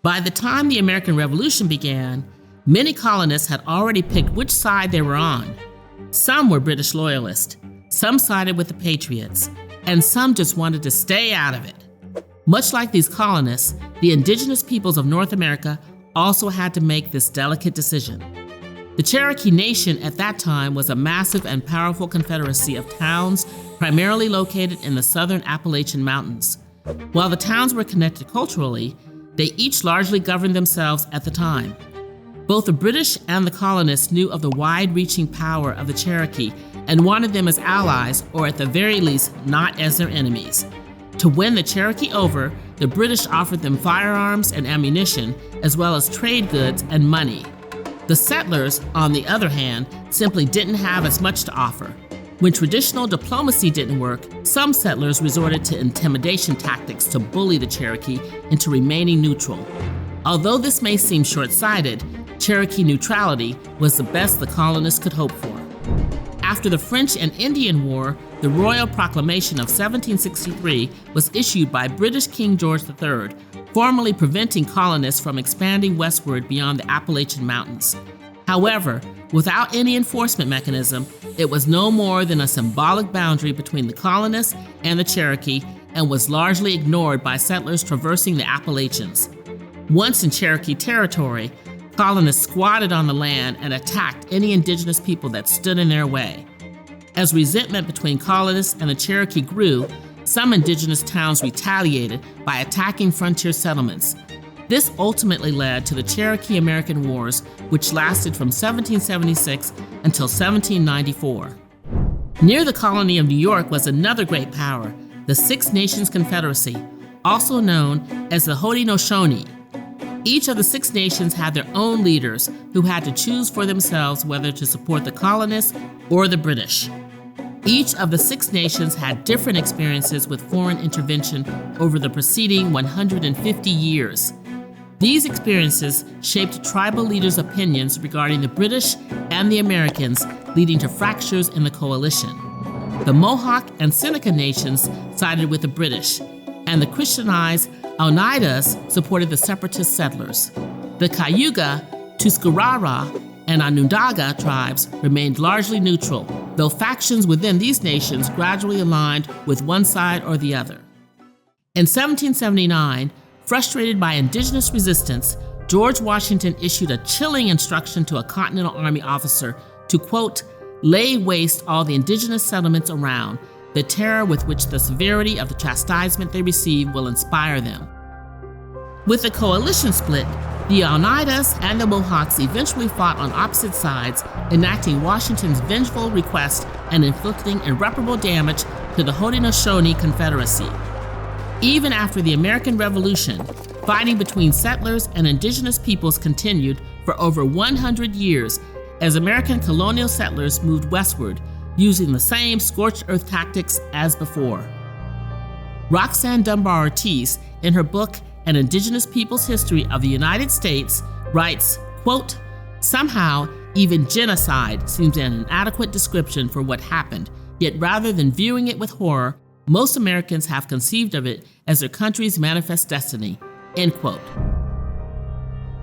By the time the American Revolution began, many colonists had already picked which side they were on. Some were British loyalists, some sided with the patriots, and some just wanted to stay out of it. Much like these colonists, the indigenous peoples of North America also had to make this delicate decision. The Cherokee Nation at that time was a massive and powerful confederacy of towns primarily located in the southern Appalachian Mountains. While the towns were connected culturally, they each largely governed themselves at the time. Both the British and the colonists knew of the wide-reaching power of the Cherokee and wanted them as allies, or at the very least, not as their enemies. To win the Cherokee over, the British offered them firearms and ammunition, as well as trade goods and money. The settlers, on the other hand, simply didn't have as much to offer. When traditional diplomacy didn't work, some settlers resorted to intimidation tactics to bully the Cherokee into remaining neutral. Although this may seem short-sighted, Cherokee neutrality was the best the colonists could hope for. After the French and Indian War, the Royal Proclamation of 1763 was issued by British King George III, formally preventing colonists from expanding westward beyond the Appalachian Mountains. However, without any enforcement mechanism, it was no more than a symbolic boundary between the colonists and the Cherokee, and was largely ignored by settlers traversing the Appalachians. Once in Cherokee territory, colonists squatted on the land and attacked any indigenous people that stood in their way. As resentment between colonists and the Cherokee grew, some indigenous towns retaliated by attacking frontier settlements. This ultimately led to the Cherokee-American Wars, which lasted from 1776 until 1794. Near the colony of New York was another great power, the Six Nations Confederacy, also known as the Haudenosaunee. Each of the Six Nations had their own leaders who had to choose for themselves whether to support the colonists or the British. Each of the Six Nations had different experiences with foreign intervention over the preceding 150 years. These experiences shaped tribal leaders' opinions regarding the British and the Americans, leading to fractures in the coalition. The Mohawk and Seneca nations sided with the British, and the Christianized Oneidas supported the separatist settlers. The Cayuga, Tuscarora, and Onondaga tribes remained largely neutral, though factions within these nations gradually aligned with one side or the other. In 1779, frustrated by indigenous resistance, George Washington issued a chilling instruction to a Continental Army officer to, quote, lay waste all the indigenous settlements around. The terror with which the severity of the chastisement they receive will inspire them. With the coalition split, the Oneidas and the Mohawks eventually fought on opposite sides, enacting Washington's vengeful request and inflicting irreparable damage to the Haudenosaunee Confederacy. Even after the American Revolution, fighting between settlers and indigenous peoples continued for over 100 years as American colonial settlers moved westward, using the same scorched earth tactics as before. Roxanne Dunbar Ortiz, in her book An Indigenous People's History of the United States, writes, quote, somehow, even genocide seems an inadequate description for what happened, yet rather than viewing it with horror, most Americans have conceived of it as their country's manifest destiny, end quote.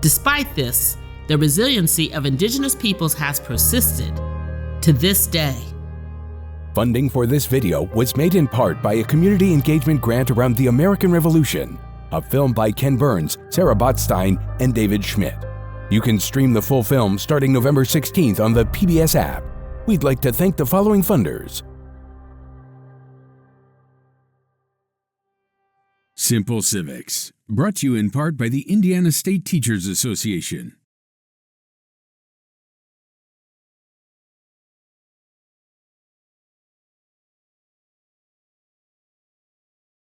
Despite this, the resiliency of indigenous peoples has persisted to this day. Funding for this video was made in part by a community engagement grant around the American Revolution, a film by Ken Burns, Sarah Botstein, and David Schmidt. You can stream the full film starting November 16th on the PBS app. We'd like to thank the following funders. Simple Civics, brought to you in part by the Indiana State Teachers Association.